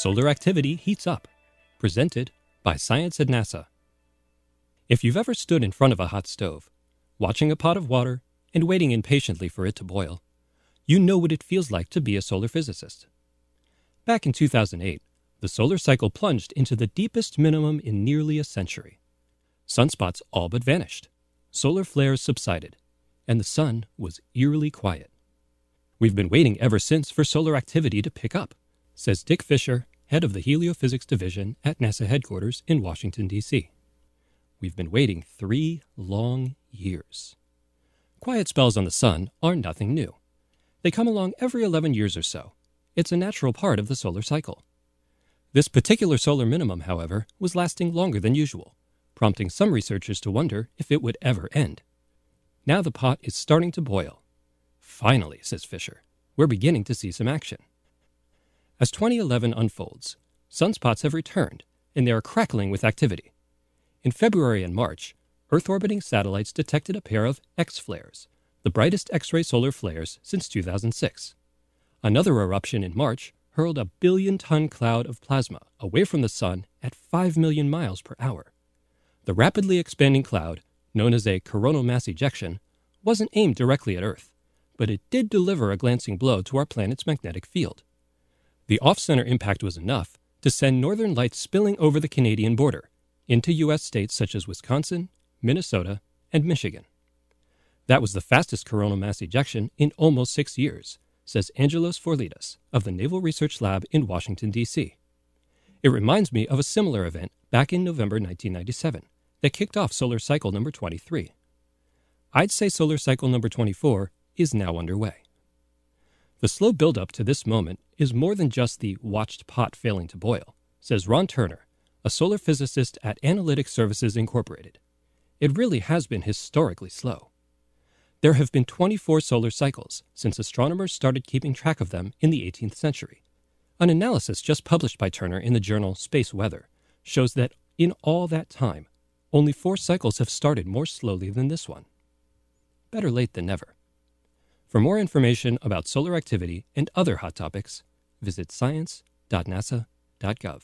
Solar activity heats up. Presented by Science at NASA. If you've ever stood in front of a hot stove, watching a pot of water and waiting impatiently for it to boil, you know what it feels like to be a solar physicist. Back in 2008, the solar cycle plunged into the deepest minimum in nearly a century. Sunspots all but vanished, solar flares subsided, and the sun was eerily quiet. We've been waiting ever since for solar activity to pick up, says Dick Fisher, head of the Heliophysics Division at NASA headquarters in Washington, D.C. We've been waiting 3 long years. Quiet spells on the sun are nothing new. They come along every 11 years or so. It's a natural part of the solar cycle. This particular solar minimum, however, was lasting longer than usual, prompting some researchers to wonder if it would ever end. Now the pot is starting to boil. Finally, says Fisher, we're beginning to see some action. As 2011 unfolds, sunspots have returned, and they are crackling with activity. In February and March, Earth-orbiting satellites detected a pair of X-flares, the brightest X-ray solar flares since 2006. Another eruption in March hurled a billion-ton cloud of plasma away from the sun at 5 million miles per hour. The rapidly expanding cloud, known as a coronal mass ejection, wasn't aimed directly at Earth, but it did deliver a glancing blow to our planet's magnetic field. The off-center impact was enough to send northern lights spilling over the Canadian border into U.S. states such as Wisconsin, Minnesota, and Michigan. That was the fastest coronal mass ejection in almost 6 years, says Angelos Forlidas of the Naval Research Lab in Washington, D.C. It reminds me of a similar event back in November 1997 that kicked off solar cycle number 23. I'd say solar cycle number 24 is now underway. The slow buildup to this moment is more than just the watched pot failing to boil, says Ron Turner, a solar physicist at Analytic Services Incorporated. It really has been historically slow. There have been 24 solar cycles since astronomers started keeping track of them in the 18th century. An analysis just published by Turner in the journal Space Weather shows that in all that time, only 4 cycles have started more slowly than this one. Better late than never. For more information about solar activity and other hot topics, visit science.nasa.gov.